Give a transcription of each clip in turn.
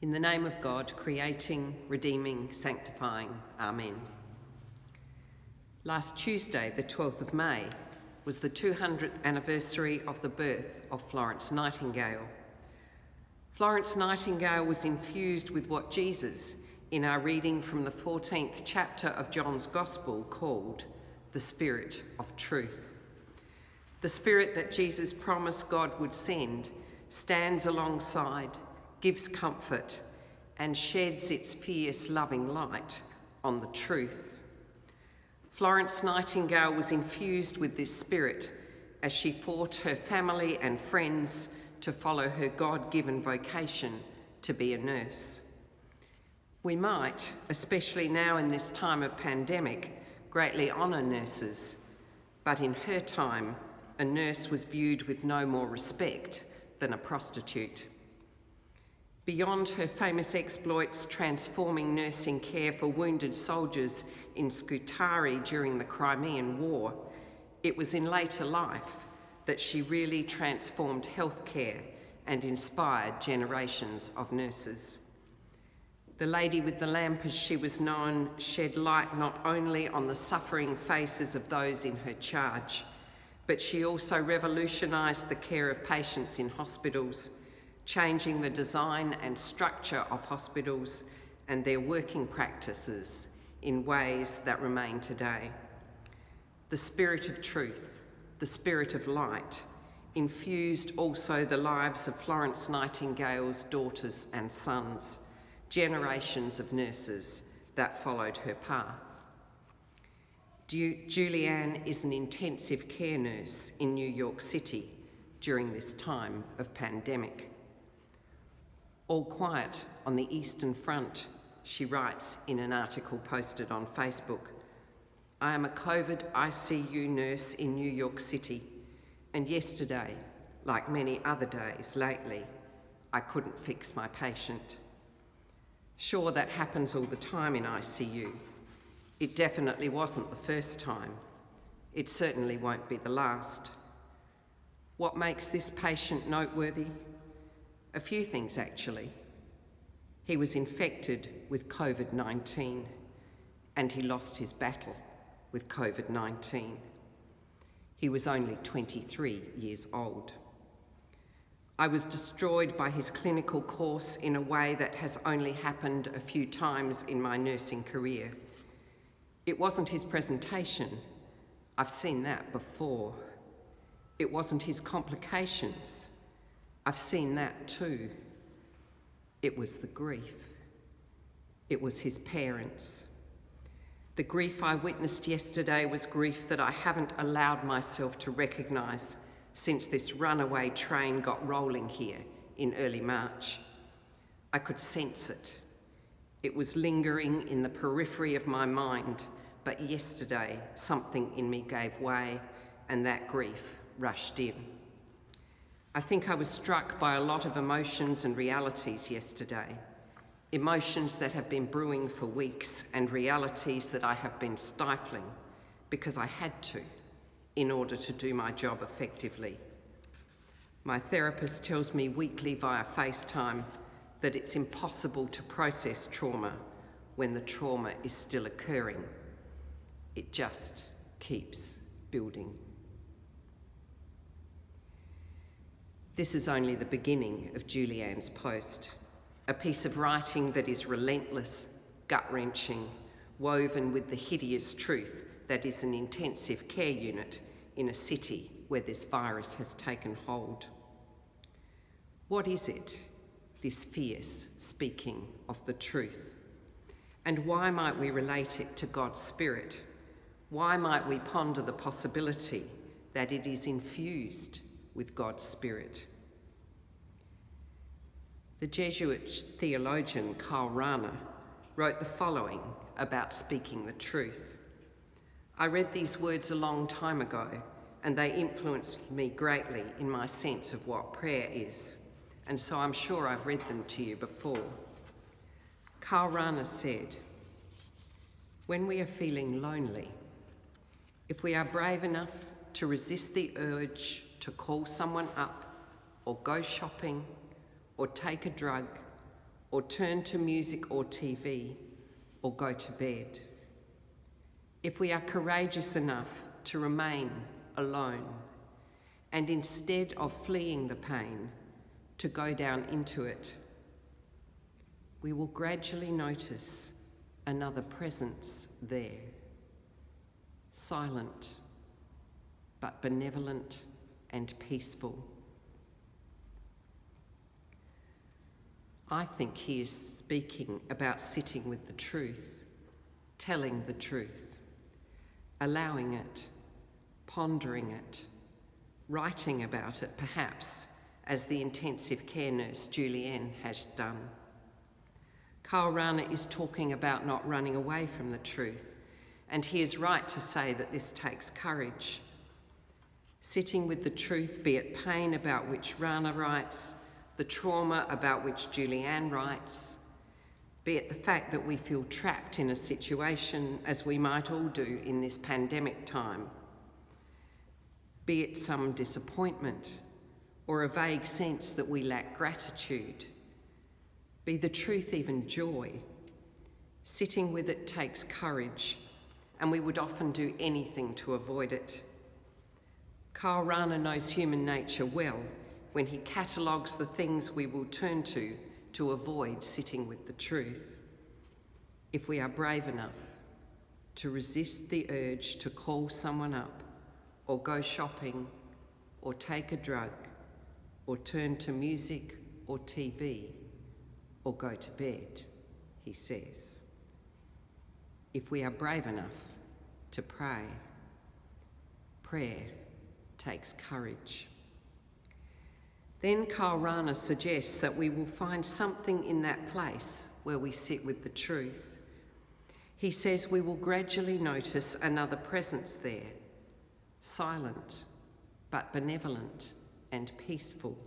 In the name of God, creating, redeeming, sanctifying. Amen. Last Tuesday, the 12th of May, was the 200th anniversary of the birth of Florence Nightingale. Florence Nightingale was infused with what Jesus, in our reading from the 14th chapter of John's Gospel, called the Spirit of Truth. The Spirit that Jesus promised God would send stands alongside, gives comfort, and sheds its fierce, loving light on the truth. Florence Nightingale was infused with this spirit as she fought her family and friends to follow her God-given vocation to be a nurse. We might, especially now in this time of pandemic, greatly honour nurses, but in her time, a nurse was viewed with no more respect than a prostitute. Beyond her famous exploits transforming nursing care for wounded soldiers in Scutari during the Crimean War, it was in later life that she really transformed healthcare and inspired generations of nurses. The Lady with the Lamp, as she was known, shed light not only on the suffering faces of those in her charge, but she also revolutionised the care of patients in hospitals, changing the design and structure of hospitals and their working practices in ways that remain today. The Spirit of Truth, the Spirit of Light, infused also the lives of Florence Nightingale's daughters and sons, generations of nurses that followed her path. Julianne is an intensive care nurse in New York City during this time of pandemic. All quiet on the Eastern Front, she writes in an article posted on Facebook. I am a COVID ICU nurse in New York City, and yesterday, like many other days lately, I couldn't fix my patient. Sure, that happens all the time in ICU. It definitely wasn't the first time. It certainly won't be the last. What makes this patient noteworthy? A few things, actually. He was infected with COVID-19, and he lost his battle with COVID-19. He was only 23 years old. I was destroyed by his clinical course in a way that has only happened a few times in my nursing career. It wasn't his presentation. I've seen that before. It wasn't his complications. I've seen that too. It was the grief. It was his parents. The grief I witnessed yesterday was grief that I haven't allowed myself to recognise since this runaway train got rolling here in early March. I could sense it. It was lingering in the periphery of my mind, but yesterday something in me gave way and that grief rushed in. I think I was struck by a lot of emotions and realities yesterday. Emotions that have been brewing for weeks and realities that I have been stifling because I had to in order to do my job effectively. My therapist tells me weekly via FaceTime that it's impossible to process trauma when the trauma is still occurring. It just keeps building. This is only the beginning of Julianne's post, a piece of writing that is relentless, gut-wrenching, woven with the hideous truth that is an intensive care unit in a city where this virus has taken hold. What is it, this fierce speaking of the truth? And why might we relate it to God's Spirit? Why might we ponder the possibility that it is infused with God's Spirit? The Jesuit theologian Karl Rahner wrote the following about speaking the truth. I read these words a long time ago, and they influenced me greatly in my sense of what prayer is, and so I'm sure I've read them to you before. Karl Rahner said, when we are feeling lonely, if we are brave enough to resist the urge to call someone up or go shopping or take a drug or turn to music or TV, or go to bed. If we are courageous enough to remain alone, and instead of fleeing the pain, to go down into it, we will gradually notice another presence there, silent, but benevolent and peaceful. I think he is speaking about sitting with the truth, telling the truth, allowing it, pondering it, writing about it perhaps, as the intensive care nurse Julianne has done. Karl Rahner is talking about not running away from the truth, and he is right to say that this takes courage. Sitting with the truth, be it pain about which Rahner writes, the trauma about which Julianne writes, be it the fact that we feel trapped in a situation, as we might all do in this pandemic time, be it some disappointment or a vague sense that we lack gratitude, be the truth even joy. Sitting with it takes courage, and we would often do anything to avoid it. Karl Rahner knows human nature well when he catalogues the things we will turn to avoid sitting with the truth. If we are brave enough to resist the urge to call someone up, or go shopping, or take a drug, or turn to music or TV, or go to bed, he says. If we are brave enough to pray, prayer takes courage. Then Karl Rahner suggests that we will find something in that place where we sit with the truth. He says we will gradually notice another presence there, silent but benevolent and peaceful.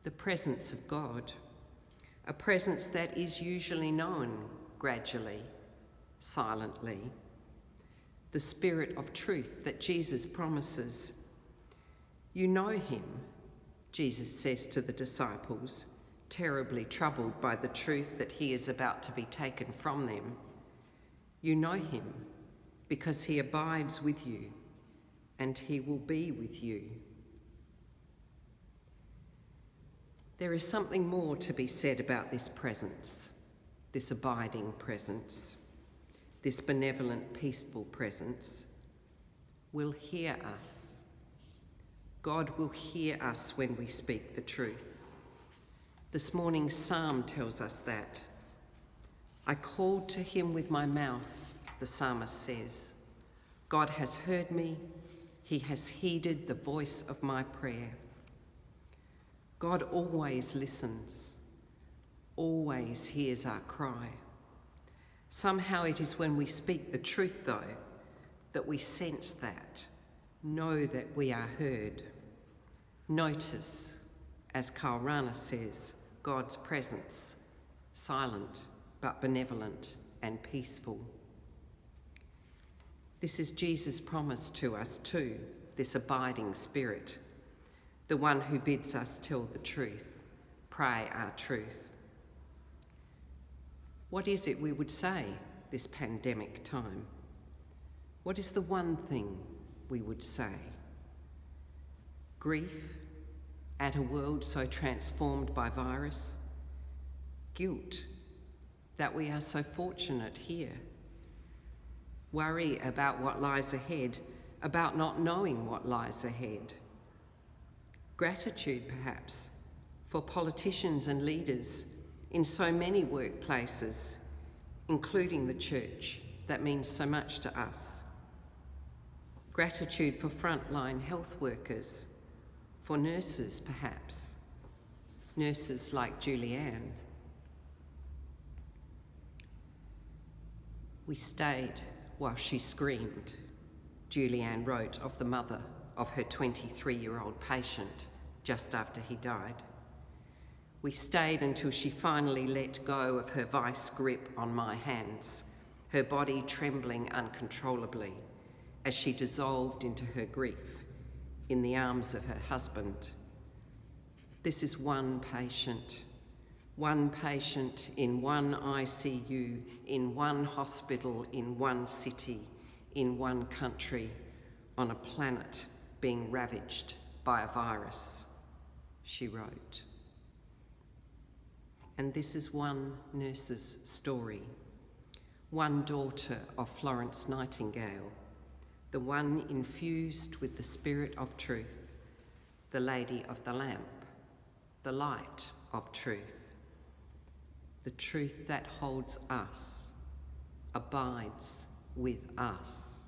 The presence of God, a presence that is usually known gradually, silently. The Spirit of truth that Jesus promises. You know him, Jesus says to the disciples, terribly troubled by the truth that he is about to be taken from them. You know him because he abides with you, and he will be with you. There is something more to be said about this presence, this abiding presence, this benevolent, peaceful presence. Will hear us. God will hear us when we speak the truth. This morning's psalm tells us that. I called to him with my mouth, the psalmist says. God has heard me. He has heeded the voice of my prayer. God always listens, always hears our cry. Somehow it is when we speak the truth, though, that we sense that, know that we are heard. Notice, as Karl Rahner says, God's presence, silent but benevolent and peaceful. This is Jesus' promise to us too, this abiding Spirit, the one who bids us tell the truth, pray our truth. What is it we would say this pandemic time? What is the one thing we would say? Grief at a world so transformed by virus? Guilt that we are so fortunate here? Worry about what lies ahead, about not knowing what lies ahead? Gratitude, perhaps, for politicians and leaders in so many workplaces, including the church, that means so much to us. Gratitude for frontline health workers, for nurses, perhaps, nurses like Julianne. We stayed while she screamed, Julianne wrote of the mother of her 23-year-old patient just after he died. We stayed until she finally let go of her vice grip on my hands, her body trembling uncontrollably as she dissolved into her grief in the arms of her husband. This is one patient, one patient in one ICU, in one hospital, in one city, in one country, on a planet being ravaged by a virus, she wrote. And this is one nurse's story, one daughter of Florence Nightingale, the one infused with the spirit of truth, the Lady of the Lamp, the light of truth, the truth that holds us, abides with us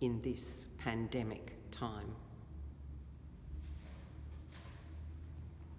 in this pandemic time.